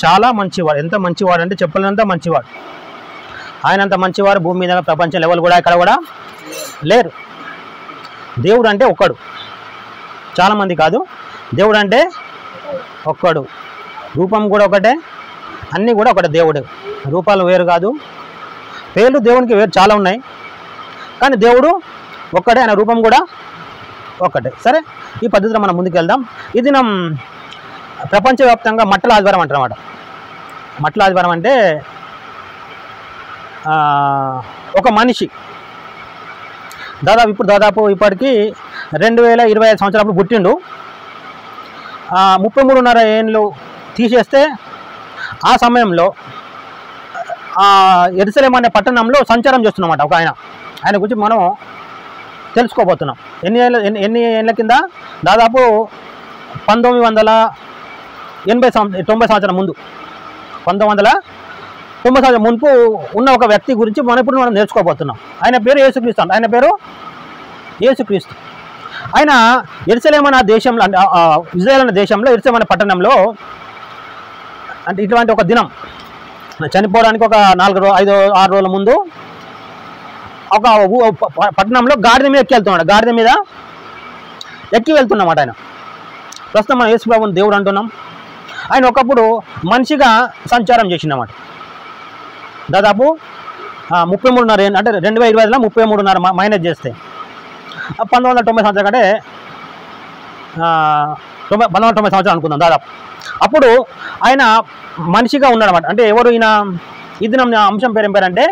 చాలా మంచివాడు. ఎంత మంచివాడు అంటే చెప్పలేనంత మంచివాడు. ఆయన అంత మంచివారు భూమి మీద ప్రపంచం లెవెల్ కూడా ఇక్కడ కూడా లేరు. దేవుడు అంటే ఒక్కడు, చాలామంది కాదు. దేవుడు అంటే ఒక్కడు, రూపం కూడా ఒకటే, అన్నీ కూడా ఒకటే. దేవుడు రూపాలు వేరు కాదు, పేర్లు దేవునికి వేరు చాలా ఉన్నాయి, కానీ దేవుడు ఒక్కడే, ఆయన రూపం కూడా ఒక్కటే. సరే, ఈ పద్ధతిలో మనం ముందుకు వెళ్దాం. ఈ దినం ప్రపంచవ్యాప్తంగా మట్టల ఆదివారం అంటారన్నమాట. మట్టల ఆదివారం అంటే ఒక మనిషి దాదాపు ఇప్పటికి 2025 సంవత్సరాలు పుట్టిండు. 33.5 ఏళ్ళు తీసేస్తే ఆ సమయంలో యెరూషలేము అనే పట్టణంలో సంచారం చేస్తున్నమాట ఒక ఆయన గురించి మనం తెలుసుకోబోతున్నాం. ఎన్ని ఏళ్ళ కింద? దాదాపు 1990 సంవత్సరం ముందు, 1990 సంవత్సరం మునుపు ఉన్న ఒక వ్యక్తి గురించి ఇప్పుడు మనం నేర్చుకోబోతున్నాం. ఆయన పేరు యేసుక్రీస్తు. ఆయన పేరు యేసుక్రీస్తు. ఆయన యెరూషలేము అనే దేశంలో, ఇజ్రాయెల్ అనే దేశంలో, యెరూషలేము అనే పట్టణంలో అంటే ఇటువంటి ఒక దినం చనిపోవడానికి ఒక 4-5-6 రోజుల ముందు ఒక పట్టణంలో గాడిద మీద గాడిద మీద ఎక్కి వెళ్తున్నమాట. ఆయన ప్రస్తుతం మనం యేసు ప్రభువుని దేవుడు అంటున్నాం. ఆయన ఒకప్పుడు మనిషిగా సంచారం చేసిందన్నమాట. దాదాపు 33.5 ఏళ్ళు అంటే 2025లో 33.5 మైనస్ చేస్తే 1990 సంవత్సరం కంటే 1990 సంవత్సరం అనుకుందాం దాదాపు. అప్పుడు ఆయన మనిషిగా ఉన్నాడన్నమాట. అంటే ఎవరు ఈయన? ఇది నా అంశం పేరు ఏం పేరంటే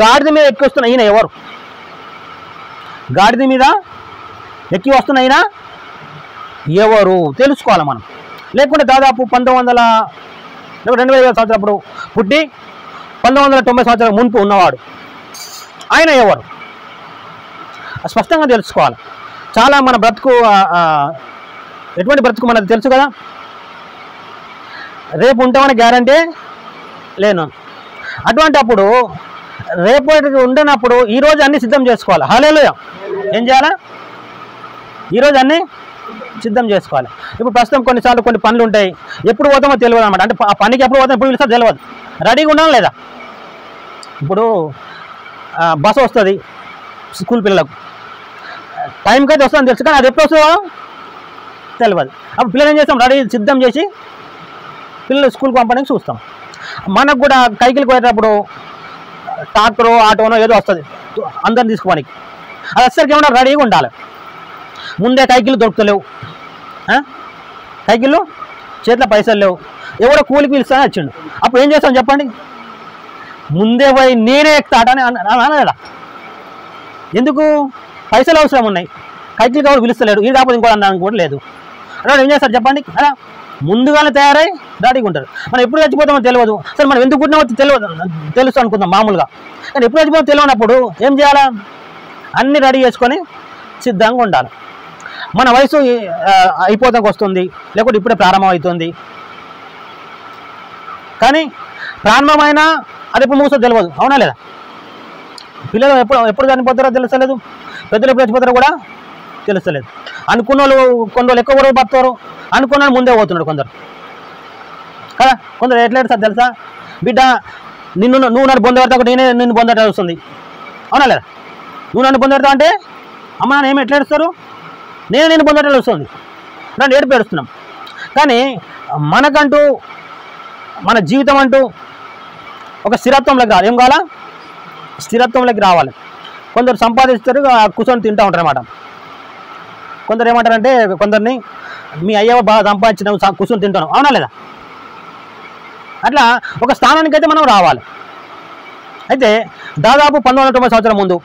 గాడిద మీద ఎక్కి వస్తున్న ఈయన ఎవరు? గాడిద మీద ఎక్కి వస్తున్న ఈయన ఎవరు తెలుసుకోవాలి మనం. లేకుంటే దాదాపు 2000 సంవత్సరం అప్పుడు పుట్టి 1990 సంవత్సరం మునుపు ఉన్నవాడు ఆయన ఎవరు స్పష్టంగా తెలుసుకోవాలి. చాలా మన బ్రతుకు ఎటువంటి బ్రతుకు మనకు తెలుసు కదా. రేపు ఉంటామని గ్యారంటీ లేను. అటువంటి అప్పుడు రేపటికి ఉండనప్పుడు ఈరోజు అన్నీ సిద్ధం చేసుకోవాలి. హల్లెలూయా. ఏం చేయాలా? ఈరోజు అన్నీ సిద్ధం చేసుకోవాలి. ఇప్పుడు ప్రస్తుతం కొన్నిసార్లు కొన్ని పనులు ఉంటాయి, ఎప్పుడు పోతామో తెలియదు అనమాట. అంటే ఆ పనికి ఎప్పుడు పోతామో ఎప్పుడు పిలుస్తా తెలియదు. రెడీగా ఉండాలి లేదా? ఇప్పుడు బస్సు వస్తుంది స్కూల్ పిల్లలకు, టైంకి అయితే వస్తుందని తెలుసు, కానీ అది ఎప్పుడు వస్తుందో తెలియదు. అప్పుడు పిల్లలు ఏం చేస్తాం? రెడీ సిద్ధం చేసి పిల్లలు స్కూల్కి పంపడానికి చూస్తాం. మనకు కూడా కైకిలికి పోయేటప్పుడు ట్రాక్టరో ఆటోనో ఏదో వస్తుంది అందరిని తీసుకోవడానికి. అది అసలుకి ఏమన్నా రెడీగా ఉండాలి. ముందే కైకిలు దొరుకుతలేవు, కైకిళ్ళు చేతిలో పైసలు లేవు, ఎవడో కూలికి పిలుస్తానే వచ్చిండు. అప్పుడు ఏం చేస్తాం చెప్పండి? ముందే పోయి నేనే ఎక్కుతాడని అనలేదా? ఎందుకు? పైసలు అవసరం ఉన్నాయి, కైకిలు కాబట్టి పిలుస్తలేడు, ఇది కాకపోతే ఇంకో అనడానికి కూడా లేదు. అంటే ఏం చేస్తారు చెప్పండి? అలా ముందుగానే తయారై రెడీగా ఉంటారు. మనం ఎప్పుడు చచ్చిపోతామో తెలియదు. సరే మనం ఎందుకు పుట్టినామో తెలుసు అనుకుందాం మామూలుగా, కానీ ఎప్పుడు చచ్చిపోతామో తెలియనప్పుడు ఏం చేయాలా? అన్నీ రెడీ చేసుకొని సిద్ధంగా ఉండాలి. మన వయసు అయిపోతానికి వస్తుంది, లేకపోతే ఇప్పుడే ప్రారంభం అవుతుంది. కానీ ప్రారంభమైనా అది ఎప్పుడు ముగిసో తెలియదు. అవునా లేదా? పిల్లలు ఎప్పుడు చనిపోతారో తెలుస్తలేదు, పెద్దలు ఎప్పుడు చచ్చిపోతారో కూడా తెలుస్తలేదు. అనుకున్న వాళ్ళు కొందరు ఎక్కువ రోజులు బతారు, అనుకున్న ముందే పోతున్నాడు కొందరు కదా. కొందరు ఎట్లా సార్ తెలుసా? బిడ్డ నువ్వు నన్ను పొందబెడతా, నేనే నిన్ను పొందట వస్తుంది. అవునా లేదా? నువ్వు నన్ను పొందబెడతా అంటే అమ్మ నాన్న ఏమి ఎట్లా ఏడుస్తారు? నేను పొందటం వస్తుంది, నన్ను ఏడుపు ఏడుస్తున్నాం. కానీ మనకంటూ మన జీవితం అంటూ ఒక స్థిరత్వంలోకి రావాలి. ఏం కావాలా? స్థిరత్వంలోకి రావాలి. కొందరు సంపాదిస్తారు, కూర్చొని తింటూ ఉంటారు అన్నమాట. కొందరు ఏమంటారంటే కొందరిని మీ అయ్యవ బాగా సంపాదించిన కూర్చొని తింటాను. అవునా లేదా? అట్లా ఒక స్థానానికి అయితే మనం రావాలి. అయితే దాదాపు 1990 సంవత్సరం ముందు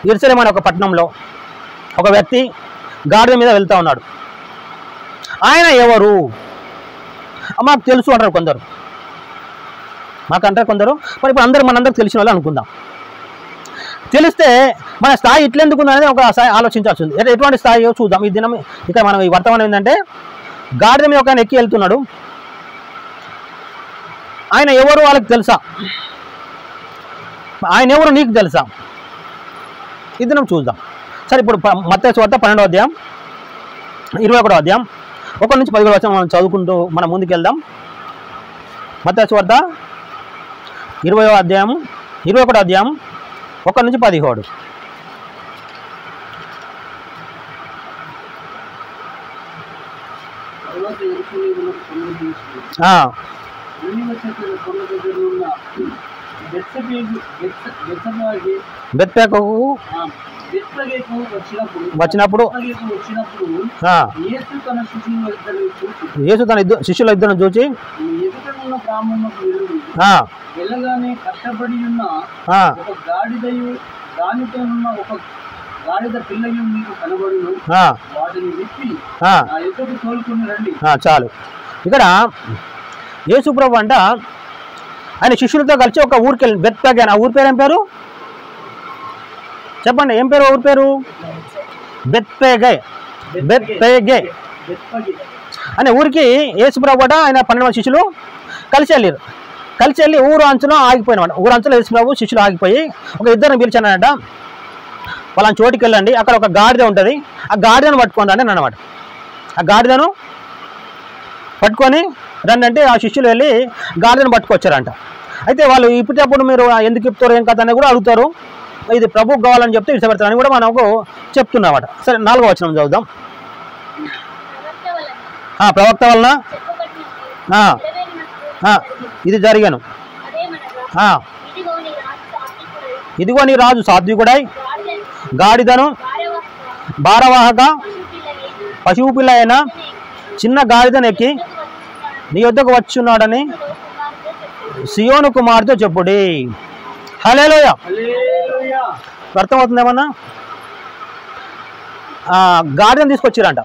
యెరూషలేము అనే ఒక పట్టణంలో ఒక వ్యక్తి గాడిద మీద వెళ్తూ ఉన్నాడు. ఆయన ఎవరు? మాకు తెలుసు అంటారు కొందరు, మాకంటారు కొందరు. మరి ఇప్పుడు మనందరికి తెలిసిన వాళ్ళు అనుకుందాం. తెలిస్తే మన స్థాయి ఇట్లెందుకు ఉందనేది ఒక స్థాయి ఆలోచించాల్సి ఉంది. ఎటువంటి స్థాయి చూద్దాం. ఈ దినం ఇక్కడ మనం ఈ వర్తమానం ఏంటంటే గాడిద మీద ఒక ఆయన ఎక్కి వెళ్తున్నాడు. ఆయన ఎవరు వాళ్ళకి తెలుసా? ఆయన ఎవరు నీకు తెలుసా? ఈ దినం చూద్దాం. సరే, ఇప్పుడు మత్తయి సువార్త 12వ అధ్యాయం 21వ అధ్యాయం 1 నుంచి 17 వచనం మనం చదువుకుంటూ మనం ముందుకెళ్దాం. మత్తయి సువార్త 21వ అధ్యాయం 1 నుంచి 17. బెత్పేకు వచ్చినప్పుడు యేసు తన శిష్యుల ఇద్దరిని చూచి కట్టబడి ఉన్న ఒక గాడిదయు దానితో ఉన్న ఒక గాడిద పిల్లయు మీకు కనబడును, వాటిని విప్పి నా యొద్దకు తోలుకొని రండి. చాలు. ఇక్కడ యేసు ప్రభు అంట ఆయన శిష్యులతో కలిసి ఒక ఊరికి వెళ్ళి బెత్పేగే. ఆ ఊరి పేరు ఏం పేరు చెప్పండి? ఏం పేరు ఊరి పేరు? బెత్పేగే. బెత్పేగే అనే ఊరికి యేసు ప్రభు అంట ఆయన 12 మంది శిష్యులు కలిసి వెళ్ళారు. కలిసి వెళ్ళి ఊరు అంచులో ఆగిపోయినమాట. ఊరు అంచులో యేసు ప్రభు శిష్యులు ఆగిపోయి ఒక ఇద్దరిని పిలిచానంట, వాళ్ళని చోటికి వెళ్ళండి, అక్కడ ఒక గాడిద ఉంటుంది, ఆ గాడిదను పట్టుకొని రండి అన్నమాట. ఆ గాడిదను పట్టుకొని రండి అంటే ఆ శిష్యులు వెళ్ళి గాడిదను పట్టుకొచ్చారంట. అయితే వాళ్ళు ఇప్పటికప్పుడు మీరు ఎందుకు ఇప్పుతారు ఏం కథ అని కూడా అడుగుతారు. ఇది ప్రభుకు కావాలని చెప్తే ఇష్టపెడతారని కూడా మనకు చెప్తున్నమాట. సరే 4వ వచనం చదువుదాం. ప్రవక్త వలన ఇది జరిగాను, ఇదిగో నీ రాజు సాత్వికుడై గాడిదను భారవాహక పశువు పిల్ల అయిన చిన్న గాడిదను ఎక్కి నీ వద్దకు వచ్చున్నాడని సియోను కుమార్తె చెప్పుడి. హల్లెలూయా. అర్థమవుతుందేమన్నా? గాడిదను తీసుకొచ్చిరంట.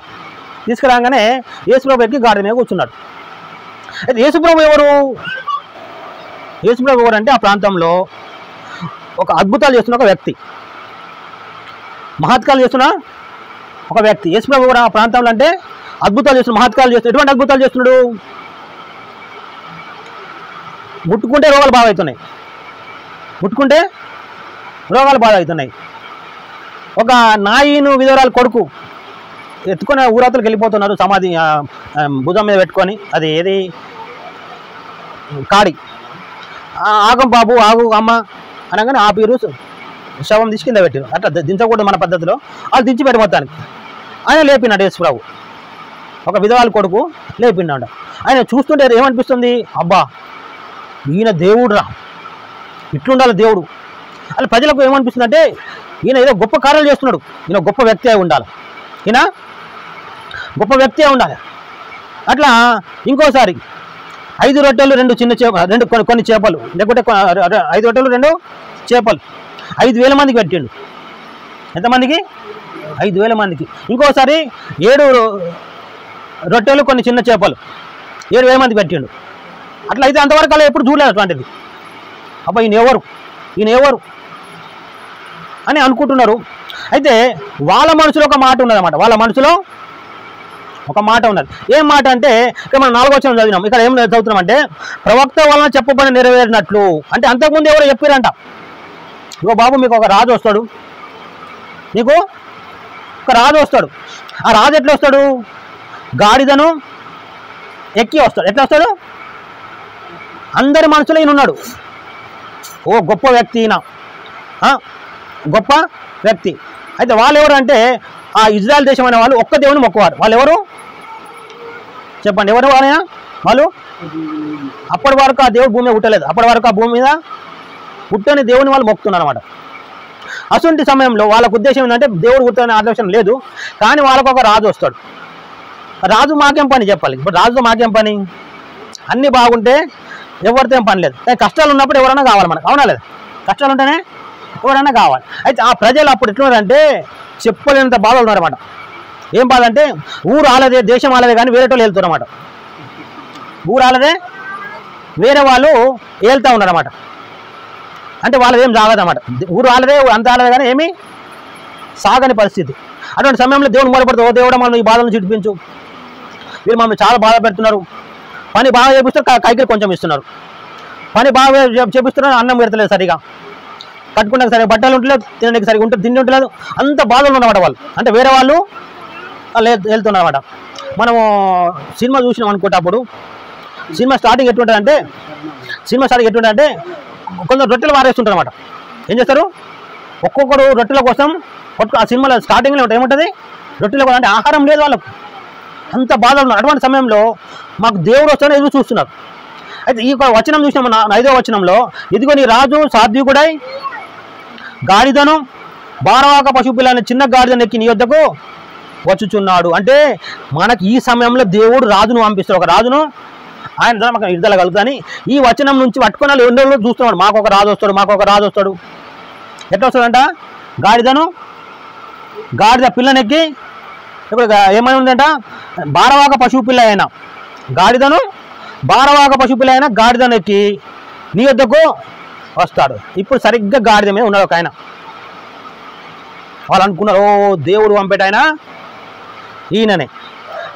తీసుకురాగానే యేసుప్రభు ఎక్కి గాడిద మీద కూర్చున్నాడు. అయితే యేసుప్రభు ఎవరు? యేసుప్రభు ఎవరు అంటే ఆ ప్రాంతంలో ఒక అద్భుతాలు చేస్తున్న ఒక వ్యక్తి, మహత్కాలు చేస్తున్న ఒక వ్యక్తి. యేసుప్రభు కూడా ఆ ప్రాంతంలో అంటే అద్భుతాలు చేస్తున్న మహత్కాలు చేస్తున్న. ఎటువంటి అద్భుతాలు చేస్తున్నాడు? ముట్టుకుంటే రోగాలు బాగా అవుతున్నాయి, ముట్టుకుంటే రోగాలు బాగా అవుతున్నాయి. ఒక నాయను విధవరాలు కొడుకు ఎత్తుకొని ఊరతలకు వెళ్ళిపోతున్నారు, సమాధి భుజం మీద పెట్టుకొని. అది ఏది కాడి. ఆగం బాబు ఆగు అమ్మ అనగానే ఆ పేరు శవం తీసి కింద పెట్టారు. అట్లా దించకూడదు మన పద్ధతిలో. వాళ్ళు దించి పెట్టి మొత్తానికి ఆయన లేపినాడు యేసుప్రభు. ఒక విధవాళ్ళ కొడుకు లేపినాడు. ఆయన చూస్తుంటే ఏమనిపిస్తుంది? అబ్బా ఈయన దేవుడు రా, ఇట్లుండాలి దేవుడు అని ప్రజలకు ఏమనిపిస్తుంది అంటే ఈయన ఏదో గొప్ప కార్యాలు చేస్తున్నాడు, ఈయన గొప్ప వ్యక్తి అయి ఉండాలి, ఈయన గొప్ప వ్యక్తి అయి ఉండాలి. అట్లా ఇంకోసారి 5 రొట్టెలు 2 చిన్న చేపలు, కొన్ని చేపలు, లేకుంటే 5 రొట్టెలు 2 చేపలు 5,000 మందికి పెట్టిండు. ఎంతమందికి? 5,000 మందికి. ఇంకోసారి 7 రొట్టెలు కొన్ని చిన్న చేపలు 7,000 మందికి పెట్టిండు. అట్లా అయితే అంతవరకు అలా ఎప్పుడు చూడలేదు అటువంటిది. అబ్బా ఈయన ఎవరు అని అనుకుంటున్నారు. అయితే వాళ్ళ మనసులో ఒక మాట ఉన్నదన్నమాట. వాళ్ళ మనసులో ఒక మాట ఉన్నది. ఏం మాట అంటే ఇక్కడ మనం 4వ వచనం చదివినాం. ఇక్కడ ఏం చదువుతున్నాం అంటే ప్రవక్త వలన చెప్పబడి నెరవేరినట్లు. అంటే అంతకుముందు ఎవరు చెప్పారంట, ఇగో బాబు మీకు ఒక రాజు వస్తాడు, నీకు ఒక రాజు వస్తాడు. ఆ రాజు ఎట్లా వస్తాడు? గాడిదను ఎక్కి వస్తాడు. ఎట్లా వస్తాడు? అందరి మనసులో ఈయన ఉన్నాడు. ఓ గొప్ప వ్యక్తి, ఈయన గొప్ప వ్యక్తి. అయితే వాళ్ళు ఎవరు అంటే ఆ ఇజ్రాయెల్ దేశం అనే వాళ్ళు ఒక్క దేవుని మొక్కువారు. వాళ్ళు ఎవరు చెప్పండి? ఎవరు వాళ్ళైనా? వాళ్ళు అప్పటి వరకు ఆ దేవుడు భూమి మీద పుట్టలేదు. అప్పటి వరకు ఆ భూమి మీద పుట్టని దేవుని వాళ్ళు మొక్కుతున్నారు అనమాట. అటువంటి సమయంలో వాళ్ళకు ఉద్దేశం ఏంటంటే దేవుడు పుట్టని ఆలోచన లేదు, కానీ వాళ్ళకు ఒక రాజు వస్తాడు. రాజు మాకేం పని చెప్పాలి? ఇప్పుడు రాజుతో మాకేం పని? అన్నీ బాగుంటే ఎవరితో ఏం పని లేదు, కానీ కష్టాలు ఉన్నప్పుడు ఎవరైనా కావాలి మనకు, అవునా లేదా? కష్టాలు ఉంటేనే ఎవరైనా కావాలి. అయితే ఆ ప్రజలు అప్పుడు ఎట్లున్నారంటే చెప్పలేనంత బాధలు ఉన్నారన్నమాట. ఏం బాధ అంటే ఊరు ఆలదే దేశం ఆలదే కానీ వేరే వాళ్ళు వెళ్తున్నారన్నమాట. ఊరు ఆలదే వేరే వాళ్ళు వెళ్తూ ఉన్నారన్నమాట. అంటే వాళ్ళది ఏం సాగదన్నమాట. ఊరు ఆలదే అంత ఆలదే కానీ ఏమీ సాగని పరిస్థితి. అటువంటి సమయంలో దేవుడు మొదలుపడుతూ, ఓ దేవుడు మనం ఈ బాధలను చూపించు, వీళ్ళు మమ్మల్ని చాలా బాధ పెడుతున్నారు, పని బాగా చేపిస్తారు, కైకిలు కొంచెం ఇస్తున్నారు, పని బాగా చేపిస్తున్నారు, అన్నం పెడతలేదు సరిగా, కట్టుకుంటే సరిగా బట్టలు ఉంటలేదు, తినడానికి సరిగా ఉంటుంది, తిండి ఉంటలేదు, అంత బాధలు ఉన్నమాట వాళ్ళు. అంటే వేరే వాళ్ళు వెళ్తున్నారు అన్నమాట. మనము సినిమా చూసినాం అనుకుంటప్పుడు సినిమా స్టార్టింగ్ ఎట్లుంటుందంటే కొందరు రొట్టెలు వారేస్తుంటారు అనమాట. ఏం చేస్తారు, ఒక్కొక్కరు రొట్టెల కోసం ఆ సినిమాలో స్టార్టింగ్లో ఏముంటుంది, రొట్టెల కోసం అంటే ఆహారం లేదు వాళ్ళకు, అంత బాధ ఉన్నారు. అటువంటి సమయంలో మాకు దేవుడు వస్తాడని ఎదురు చూస్తున్నారు. అయితే ఈ వచనం చూసినాం 5వ వచనంలో, ఇదిగో నీ రాజు సాత్వికుడై గాడిదను భారవాహక పశుపిల్లని చిన్న గాడిదను ఎక్కి నీ వద్దకు వచ్చుచున్నాడు. అంటే మనకి ఈ సమయంలో దేవుడు రాజును పంపిస్తాడు, ఒక రాజును ఆయన మాకు విడుదల కలుగుతాని ఈ వచనం నుంచి పట్టుకున్న ఎన్నో రోజులు చూస్తున్నాడు. మాకు ఒక రాజు వస్తాడు. ఎట్లా వస్తాడంట, గాడిద పిల్లనెక్కి, ఇప్పుడు ఏమైనా ఉందంట, భారవాహక పశువు పిల్ల అయినా గాడిదను ఎక్కి నీ వద్దకు వస్తాడు. ఇప్పుడు సరిగ్గా గాడిద మీద ఉన్నాడు ఒక ఆయన. వాళ్ళు అనుకున్నారు, ఓ దేవుడు పంపేట ఆయన ఈయననే,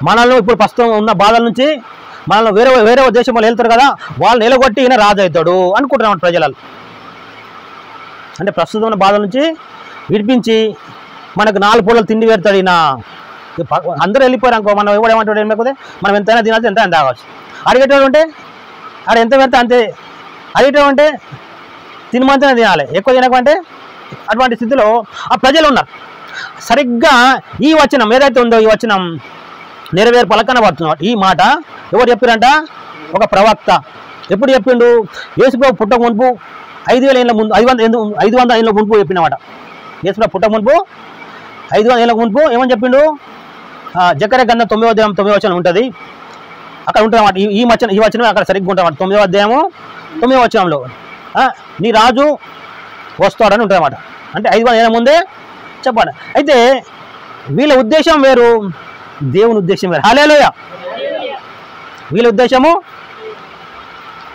మనల్ని ఇప్పుడు ప్రస్తుతం ఉన్న బాధల నుంచి మనల్ని వేరే దేశం వాళ్ళు వెళ్తారు కదా, వాళ్ళు నిలగొట్టి ఈయన రాజు అవుతాడు అనుకుంటున్నాం ప్రజలు. అంటే ప్రస్తుతం ఉన్న బాధల నుంచి విడిపించి మనకు 4 పూటలు తిండి పెడతాడు ఈయన. అందరూ వెళ్ళిపోయారు అనుకో, మనం ఎవడేమంటాడు, ఏమైపోతే మనం ఎంతైనా తినాల్సి ఎంత తాగవచ్చు. అడిగేటోడు ఉంటే ఆడ ఎంత పెడితే అంతే, అడిగేటోడు అంటే తినమంతనే తినాలి, ఎక్కువ తినకంటే అటువంటి స్థితిలో ఆ ప్రజలు ఉన్నారు. సరిగ్గా ఈ వచనం ఏదైతే ఉందో ఈ వచనం నెరవేరు పలకన పడుతున్నాడు. ఈ మాట ఎవరు చెప్పారంట, ఒక ప్రవక్త. ఎప్పుడు చెప్పిండు, యేసుప్రభు పుట్టక మునుపు 5,000 ఏళ్ళ ముందు 500 ఏళ్ళ మునుపు చెప్పినమాట. యేసుప్రభు పుట్టక మునుపు 500 ఏళ్ళ మునుపు ఏమని చెప్పిండు, జకర్యా గ్రంథం 9వ అధ్యాయం 9వ వచనం ఉంటుంది, అక్కడ ఉంటుంది అన్నమాట. ఈ వచనం అక్కడ సరిగ్గా ఉంటుంది అన్నమాట. 9వ అధ్యాయము 9వ వచనంలో నీ రాజు వస్తాడని ఉంటుంది అన్నమాట. అంటే 500 ఏళ్ళ ముందే చెప్పాలి. అయితే వీళ్ళ ఉద్దేశం వేరు, దేవుని ఉద్దేశం వేరు. హల్లెలూయా. వీళ్ళ ఉద్దేశము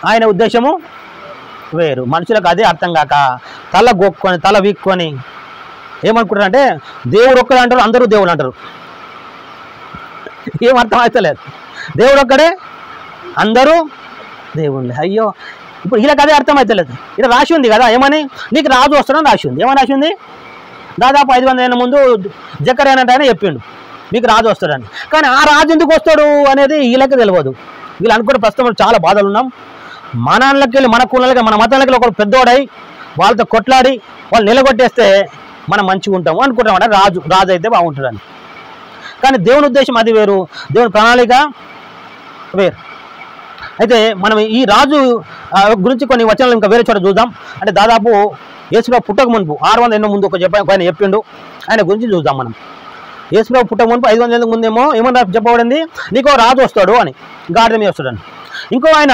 ఆయన ఉద్దేశము వేరు. మనుషులకు అదే అర్థం కాక తల వీక్కొని ఏమనుకుంటారంటే దేవుడు ఒక్కడే అంటారు, అందరూ దేవుడు అంటారు. ఏం అర్థం అవుతలేదు, దేవుడు ఒక్కడే అందరూ దేవుళ్ళే. అయ్యో, ఇప్పుడు వీళ్ళకి అదే అర్థం అవుతలేదు. ఇక్కడ రాసి ఉంది కదా, ఏమని, నీకు రాజు వస్తాడని రాసి ఉంది. ఏమని రాసి ఉంది, దాదాపు 500 ఏళ్ళ ముందు జకర్యా అనే ఆయన చెప్పిండు మీకు రాజు వస్తాడని. కానీ ఆ రాజు ఎందుకు వస్తాడు అనేది వీళ్ళకి తెలియదు. వీళ్ళు అనుకుంటే ప్రస్తుతం చాలా బాధలు ఉన్నాం, మనకి వెళ్ళి మన కులాలకి మన మతాలకి ఒకరు పెద్దోడై వాళ్ళతో కొట్లాడి వాళ్ళు నిలగొట్టేస్తే మనం మంచిగా ఉంటాము అనుకుంటాం. రాజు అయితే బాగుంటుందని. కానీ దేవుని ఉద్దేశం అది వేరు, దేవుని ప్రణాళిక వేరు. అయితే మనం ఈ రాజు గురించి కొన్ని వచనాలు ఇంకా వేరే చోట చూద్దాం. అంటే దాదాపు యేసుప్రభు పుట్టక మునుపు 600 ఏళ్ళ ముందు ఆయన చెప్పిండు, ఆయన గురించి చూద్దాం మనం. యేసుప్రభు పుట్టక మునుపు 500 ఏళ్ళ ముందేమో ఏమన్నా చెప్పబడింది, నీకో రాజు వస్తాడు అని, గాడిద మీద వస్తాడని. ఇంకో ఆయన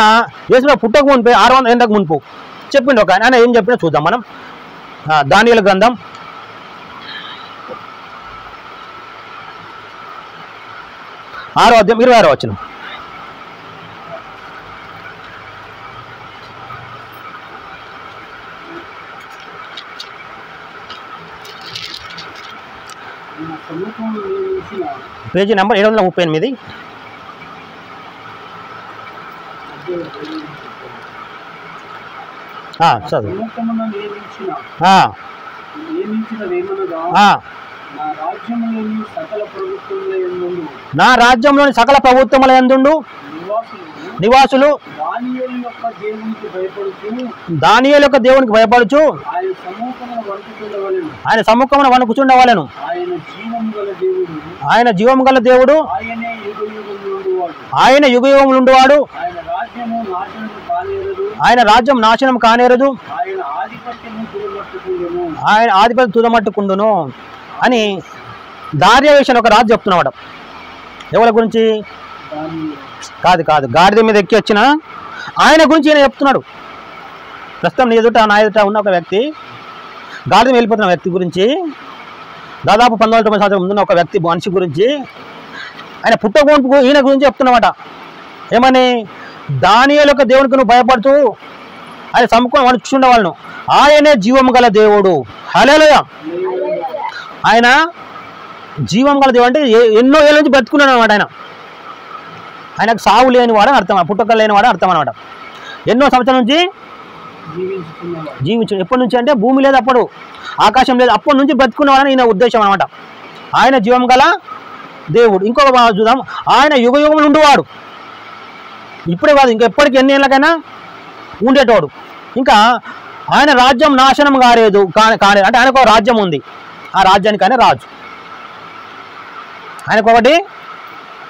యేసుప్రభు పుట్టక మునిపే 600 ఏళ్ళకు మునుపు చెప్పిండు ఒక ఆయన ఏం చెప్పినా చూద్దాం మనం. దానియేలు గ్రంథం 6వ అధ్యాయం 26వ వచనం. Page number 738. చదువు. నా రాజ్యంలోని సకల ప్రభుత్వముల యందు నివాసులు దానియేలు యొక్క దేవునికి భయపడుచు ఆయన సముఖమున వణుకుచుండవలెను. ఆయన జీవము గల దేవుడు, ఆయన యుగయుగములుండువాడు, ఆయన రాజ్యం నాశనం కానేరదు, ఆయన ఆధిపత్యం తుదమట్టుకుండును అని దార్యావేషణ ఒక రాజు చెప్తున్నాడు. ఎవరి గురించి కాదు, గాడిద మీద ఎక్కి వచ్చిన ఆయన గురించి ఈయన చెప్తున్నాడు. ప్రస్తుతం నీ ఎదుట నా ఎదుట ఉన్న ఒక వ్యక్తి, గాడిద మీద వెళ్ళిపోతున్న వ్యక్తి గురించి, దాదాపు 1990 సంవత్సరం ముందున్న ఒక వ్యక్తి మనిషి గురించి, ఆయన పుట్టక ఈయన గురించి చెప్తున్నమాట. ఏమని, దానియేలు యొక్క దేవునికి నువ్వు భయపడుతూ ఆయన సముఖం వణుకుచుండవలెను, ఆయనే జీవము గల దేవుడు. హల్లెలూయా. ఆయన జీవం గల దేవుడు అంటే ఎన్నో ఏళ్ళ నుంచి బ్రతుకున్నాడు అనమాట. ఆయనకు సావు లేనివాడు అర్థం, పుట్టక లేనివాడు అర్థం అనమాట. ఎన్నో సంవత్సరాల నుంచి జీవించు. ఎప్పటి నుంచి అంటే భూమి లేదు అప్పుడు, ఆకాశం లేదు, అప్పటి నుంచి బ్రతుకున్నవాడని ఈయన ఉద్దేశం అనమాట. ఆయన జీవం గల దేవుడు. ఇంకొక చూద్దాం, ఆయన యుగ యుగములు ఉండేవాడు. ఇప్పుడే కాదు, ఇంకా ఎప్పటికీ ఎన్ని ఏళ్ళకైనా ఉండేటోడు. ఇంకా ఆయన రాజ్యం నాశనం కాలేదు కాలేదు అంటే ఆయనకు ఒక రాజ్యం ఉంది, ఆ రాజ్యానికి ఆయన రాజు. ఆయనకు ఒకటి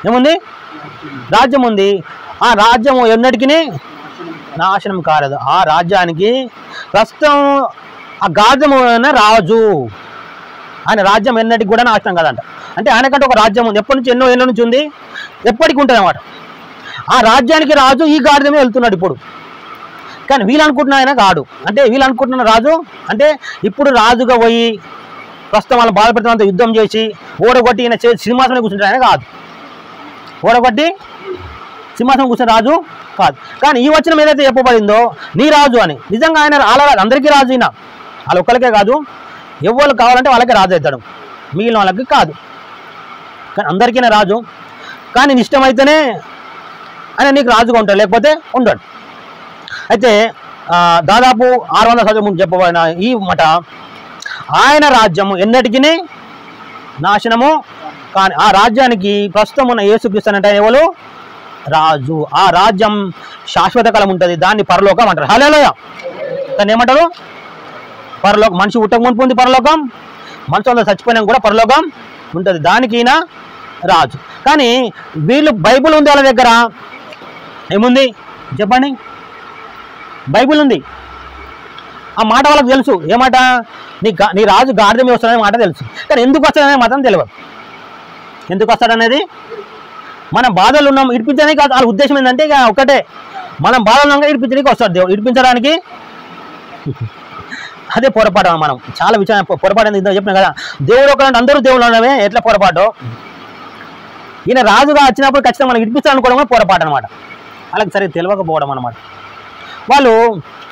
ఏముంది? రాజ్యం ఉంది. ఆ రాజ్యం ఎన్నటికీ నాశనం కాలేదు. ఆ రాజ్యానికి ప్రస్తుతం ఆ గాజమైన రాజు, ఆయన రాజ్యం ఎన్నటికి కూడా నాశనం కాదంట. అంటే ఆయనకంటే ఒక రాజ్యం ఉంది, ఎప్పటి నుంచి ఎన్నో ఏళ్ళ నుంచి ఉంది, ఎప్పటికి ఉంటుంది అన్నమాట. ఆ రాజ్యానికి రాజు ఈ గాడిదమే వెళ్తున్నాడు ఇప్పుడు. కానీ వీళ్ళు అనుకుంటున్న ఆయన కాడు. అంటే వీళ్ళు అనుకుంటున్న రాజు అంటే ఇప్పుడు రాజుగా పోయి ప్రస్తుతం వాళ్ళు బాధపడుతున్నంత యుద్ధం చేసి ఓడగొట్టి ఈయన సింహాసనం కూర్చుంటారు ఆయన కాదు. ఓడగొట్టి సింహాసనం కూర్చున్న రాజు కాదు. కానీ ఈ వచనం ఏదైతే చెప్పబడిందో నీ రాజు అని, నిజంగా ఆయన అందరికీ రాజు. ఈయన వాళ్ళ ఒక్కరికే కాదు, ఎవరు కావాలంటే వాళ్ళకే రాజు అవుతాడు, మిగిలిన వాళ్ళకి కాదు. కానీ అందరికీ రాజు. కానీ నీ ఇష్టమైతేనే ఆయన నీకు రాజుగా ఉంటాడు, లేకపోతే ఉండడు. అయితే దాదాపు 600 సంవత్సరాల ముందు చెప్పబడిన ఈ మాట, ఆయన రాజ్యము ఎన్నటికీ నాశనము కానీ ఆ రాజ్యానికి ప్రస్తుతం ఉన్న యేసుక్రీస్తు అంటే ఎవరు? రాజు. ఆ రాజ్యం శాశ్వత కాలం ఉంటుంది, దాన్ని పరలోకం అంటారు. హల్లెలూయా. దాన్ని ఏమంటారు? పరలోకం. మనిషి ఉట్టక మునుపు ఉంది పరలోకం, మనిషి అందరూ చచ్చిపోయినా కూడా పరలోకం ఉంటుంది, దానికి ఈయన రాజు. కానీ వీళ్ళు బైబిల్ ఉంది వాళ్ళ దగ్గర, ఏముంది చెప్పండి? బైబిల్ ఉంది. ఆ మాట వాళ్ళకి తెలుసు. ఏ మాట? నీ రాజు గాడిద మీద వస్తాడనే మాట తెలుసు. కానీ ఎందుకు వస్తాడనే మాత్రం తెలియదు. ఎందుకు వస్తాడనేది, మనం బాధలు ఉన్నాం ఇడిపించడానికి కాదు. వాళ్ళ ఉద్దేశం ఏంటంటే ఇక ఒకటే, మనం బాధలు ఉన్నాం ఇడిపించడానికి వస్తాడు దేవుడు. ఇడిపించడానికి అదే పొరపాటు. మనం చాలా విషయం పొరపాటు ఇంత చెప్పినా కదా, దేవుడు ఒకటి అందరూ దేవుళ్ళు ఉన్నవే ఎట్లా పొరపాటు. ఈయన రాజుగా వచ్చినప్పుడు ఖచ్చితంగా మనం ఇడిపిస్తారనుకోవడం పొరపాటు అనమాట. వాళ్ళకి సరిగ్గా తెలియకపోవడం అనమాట. వాళ్ళు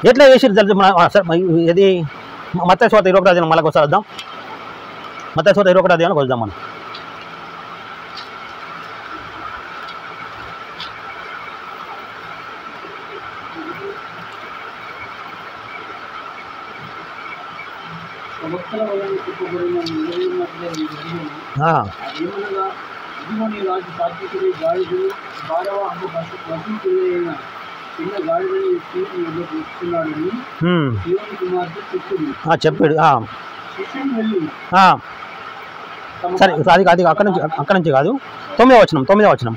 ఎట్లా చేసి తెలుసు. ఇది మత్తయి సువార్త 21వ అధ్యాయం మళ్ళీ ఒకసారి వద్దాం. మత్తయి సువార్త 21వ అధ్యాయానికి వద్దాం మనం. చెప్పాడు. సరే, అది అది అక్కడి నుంచి కాదు, 9వ వచనం.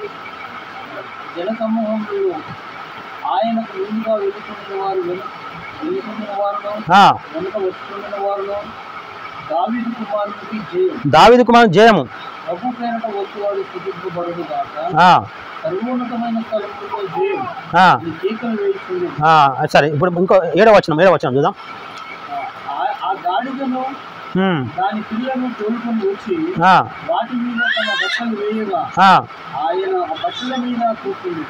జనసమూహంలో ఆయనకు ముందుగా వెళుతున్న వారు వెళుతున్న వారిలో వెనుక వస్తున్న వారిలో దావీదు కుమారునికి జయము. ప్రభు పేరట వచ్చేవాడు స్తుతింపబడును గాక. సర్వోన్నతమైన స్థలములో జయం. ఈ కేకలు వేస్తుంది. సరే, ఇప్పుడు ఇంకో 7వ వచనం చూద్దాం. ఆ గాడిదను దాని పిల్లలను తోలుకొని వచ్చి వాటి మీద తమ బట్టలు వేయగా ఆయన ఆ బట్టల మీద కూర్చుంది.